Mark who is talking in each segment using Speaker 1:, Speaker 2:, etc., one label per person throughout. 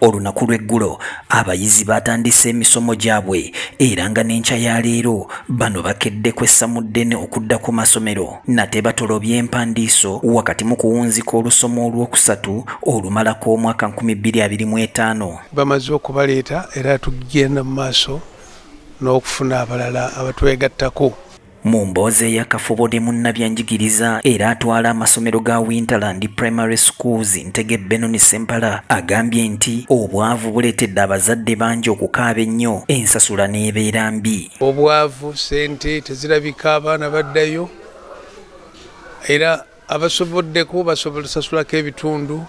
Speaker 1: Olunaku lw'eggulo abayizi batandise emisomo gyabwe era nga n'enkya ya leero bano bakedde kwessa mu ddene okudda ku masomero nate batolobye empandiiso wakati mu kuwunzika olusoma olwokusatu olumalako omwaka 2025.
Speaker 2: Bamaze okubaleeta era tugenda mu maaso n'okufuna abalala abatwegattako.
Speaker 1: Mu mboozi ey'akafubo ne munnabyanjigiriza era atwala amasomero ga Winterland Primary Schools Ntege Benoni Sempala agambye nti obwavu buleetedde abazadde bangi okukaaba ennyo ensasula n'ebeera mbi.
Speaker 2: Obwavu, ssente tezirabika, abaana baddayo era abasoboddeko basobola sasulako ebitundu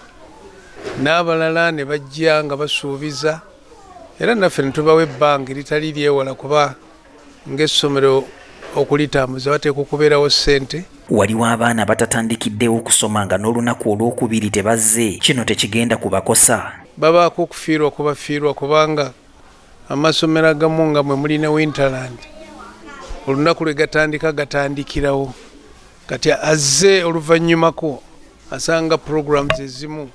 Speaker 2: n'abalala ne bajja nga basuubiza era naffe ne tubawa ebbanga eritali lyewala kuba ng'essomero okulitambuza bateekwa okubeerawo ssente.
Speaker 1: Waliwo abaana batatandikiddewo okusoma nga n'olunaku olwokubiri tebazze, kino tekigenda kubakosa.
Speaker 2: Babaako okufiirwa kubafiirwa kubanga amasomero agamu nga mwe muli ne Winterland olunaku lwe gatandikirawo kati azze oluvannyumako asanga programs ezimu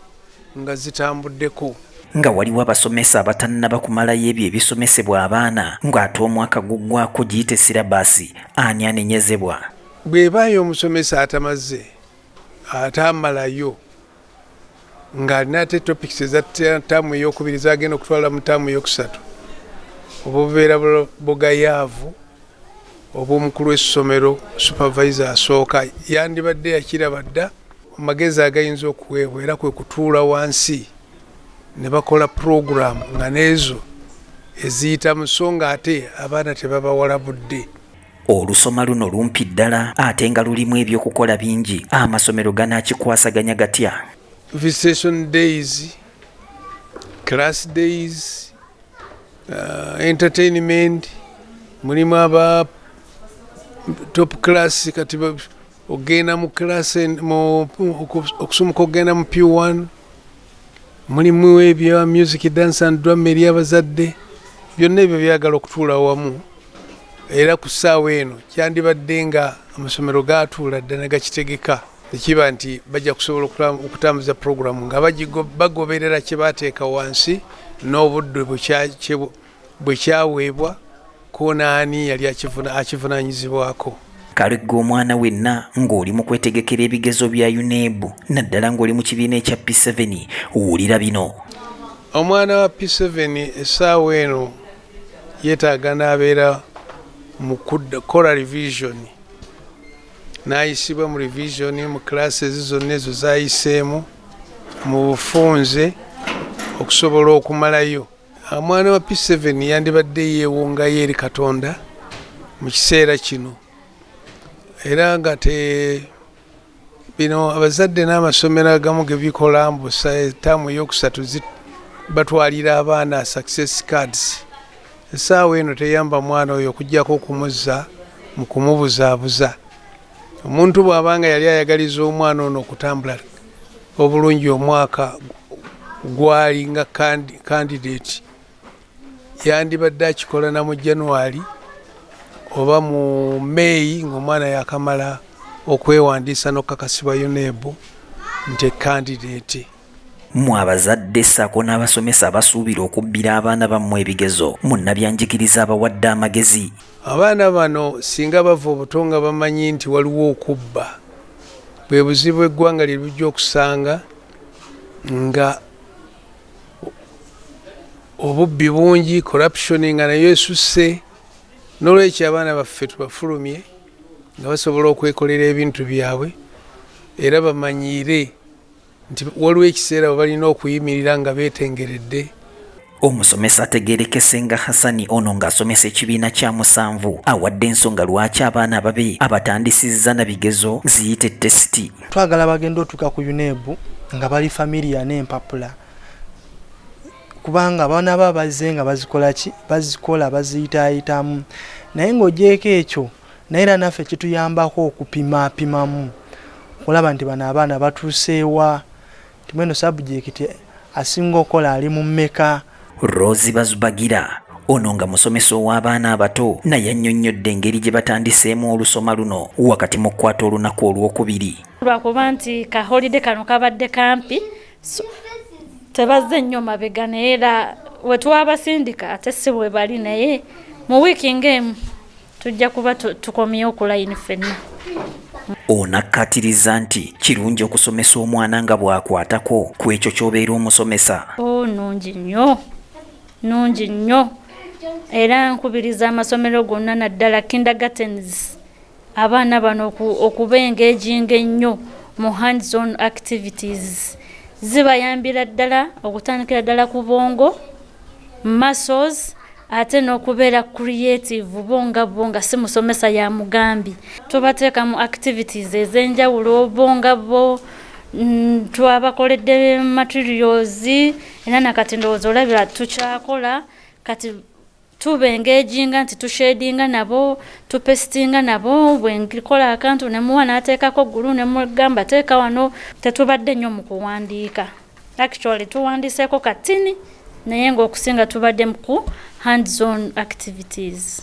Speaker 2: nga zitambuddeko.
Speaker 1: Nga waliwo abasomesa abatannaba kumalayo ebyo ebisomesebwa abaana ng'ate omwaka guggwako giyite sirabaasi ani anenyezebwa.
Speaker 2: Bw'ebaayo omusomesa atamaze atamalayo ng'alina ate topics eza ttaamu ey'okubiri zagenda okutwala mu ttaamu ey'okusatu oba bubeera bugayaavu oba omukulu w'essomero supervisor asooka yandibadde yakiraba dda amagezi agayinza okuweebwa era kwe kutuula wansi ne bakola program nga n'ezo eziyita mu so nga ate abaana tebabawala budde.
Speaker 1: Olusoma luno lumpi ddala ate nga lulimu ebyokukola bingi amasomero ganaakikwasaganya gatya.
Speaker 2: Visitation days, class days, entertainment, mulimu aba top class kati ogenda mu class okusumuka ogenda mu P1 mulimu ebya music, dance and drama eri abazadde byonna ebyo byagala okutuula wamu era ku ssaawa eno kyandibadde nga amasomero gatuula dda ne gakitegeka ekiba nti bajja kusobola okutambuza programu nga bagoberera kye baateeka wansi n'obudde bwe kyaweebwa konaani yali akivunaanyizibwako.
Speaker 1: Kale gwe omwana wenna ng'oli mu kwetegekera ebigezo bya UNEB naddala ng'oli mu kibiina ekya P7 wulira bino.
Speaker 2: Omwana wa P7 essaawa eno yeetaaga n'abeera mu kola revision n'ayisibwa mu revision mu classes zonna ezo z'ayiseemu mu bufunze okusobola okumalayo. Omwana wa P7 yandibadde yeewongayo eri Katonda mu kiseera kino era nga bino abazadde n'amasomero agamu ge bikola mbusa ttaamu ey'okusatu batwalira abaana success cards. Essaawa eno teyamba mwana oyo okuggyako okumuzza mu kumubuzaabuza. Omuntu bw'abanga yali ayagaliza omwana ono okutambula obulungi omwaka gwali nga candidate yandibadde akikola na mu January oba mu May ng'omwana yakamala okwewandiisa n'okukakasibwa UNEB nti candidate.
Speaker 1: Mu abazadde ssaako n'abasomesa abasuubira okubbira abaana bammwe ebigezo munnabyanjigiriza abawadde amagezi.
Speaker 2: Abaana bano singa bava obuto nga bamanyi nti waliwo okubba bwe buzibu eggwanga lye bujja okusanga nga obubbi bungi, corruption nga nayo esusse. N'olwekyo abaana baffe tubafulumye nga basobola okwekolera ebintu byabwe era bamanyiire nti waliwo ekiseera bwe balina okuyimirira nga beetengeredde.
Speaker 1: Omusomesa ategeerekese nga Hassani ono ng'asomesa ekibiina kya 7 awadde ensonga lwaki abaana ababe abatandisizza na bigezo ziyite tesiti.
Speaker 3: Twagala bagenda otuuka ku UNEB nga bali familia n'empapula kubanga abaana baba bazze nga bazikola baziyitaayitamu naye ng'ogyeko ekyo naye era naffe kituyambako okupimapimamu okulaba nti bano abaana batuuseewa nti mweno sabujekiti asinga okola ali mu mmeka.
Speaker 1: Rozi Bazubagira ono nga musomesa ow'abaana abato naye annyonnyodde engeri gye batandiseemu olusoma luno wakati mu kkwata olunaku olwokubiri.
Speaker 4: Lwakuba nti ka holiday kano kabadde kampi tebazze nnyo mabega naye era we twabasindika ate si bwe bali naye mu wiiki ng'emu tujja kuba tukomyewo ku layini ffenna.
Speaker 1: Ono akkatiriza nti kirungi okusomesa omwana nga bw'akwatako ku ekyo ky'obeera omusomesa. Nungi nnyo era nkubiriza amasomero gonna naddala kindergartens abaana bano okuba engaginga ennyo mu hands on activities zibayambira ddala okutandikira ddala ku bwongo muscles ate n'okubeera creative bonga si musomesa ya mugambi. Tubateeka mu activities ez'enjawulo bonga twabakoledde materials era nakati ndowooza olabira tukyakola kati tuba engaginga nti tushadinga nabo tupestinga nabo bwe nkikola akantu ne muwa n'ateekako ggulu ne mugamba teeka wano. Tetubadde nnyo mu kuwandiika, actually tuwandiseeko katini naye ng'okusinga tubadde ku hands on activities.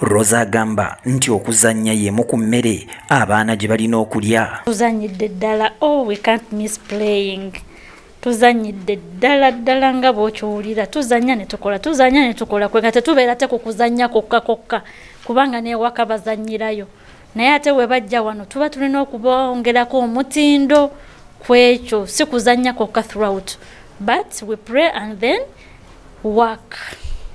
Speaker 1: Rosa agamba nti okuzannya y'emu ku mmere abaana gye balina okulya.
Speaker 4: Tuzannyidde ddala, we can't miss playing. Tuzannyidde ddala nga bw'okiwulira, tuzannya ne tukola kwe nga tetubeera te ku kuzannya kokka kubanga n'ewaka bazannyirayo naye ate we bajja wano tuba tulina okubongerako omutindo ku ekyo, si kuzannya kokka throughout but we pray and then work.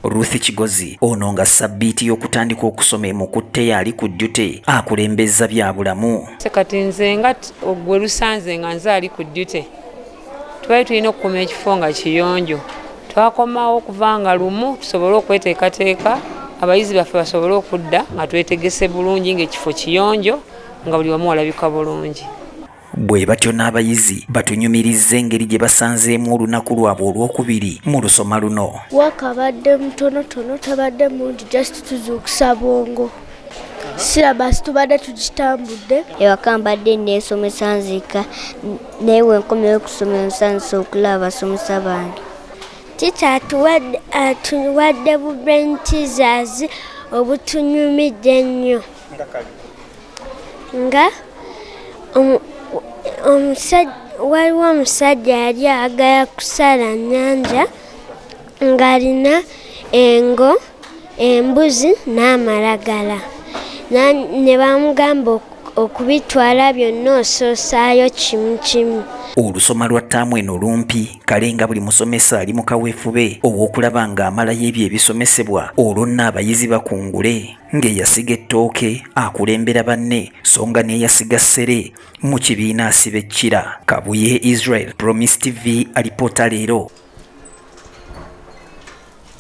Speaker 1: Ruth Kigozi ono nga sabbiiti y'okutandika okusoma emukutte yali ku ddute akulembeza bya bulamu.
Speaker 5: Kati nze nga gwe lusanze nga nze ali ku ddute twali tulina okukuma ekifo nga kiyonjo. Twakomawo okuvanga lumu tusobole okweteekateeka abayizi baffe basobole okudda nga twetegese bulungi ng'ekifo kiyonjo nga buli wamu walabika bulungi.
Speaker 1: Bwe batyo n'abayizi batunyumirizza engeri gye basanzeemu olunaku lwabwe olwokubiri mu lusoma luno.
Speaker 6: Wakabadde mutonotono tabadde mungi just tuzuukusa bwongo. Silabasi tubadde tugitambudde.
Speaker 7: Ewaka mbadde neesomesa nzika naye we nkomyewo okusoma nsanyusa okulaba abasomesa bange.
Speaker 6: Tita atuwadde bu brain teasers obutunyumidde nnyo nga waliwo omusajja yali ayagala kusala nnyanja ng'alina engo, embuzi n'amalagala ne bamugamba okubitwala byonna osoosaayo kimu.
Speaker 1: Olusoma lwa ttaamu eno lumpi kale nga buli musomesa ali mu kaweefube ow'okulaba ng'amalayo ebyo ebisomesebwa olwo nno abayizi bakungule ng'eyasiga ettooke akulembera banne so nga n'eyasiga ssere mu kibiina asiba ekkira. Kabuye Israel, Promise TV alipoota leero.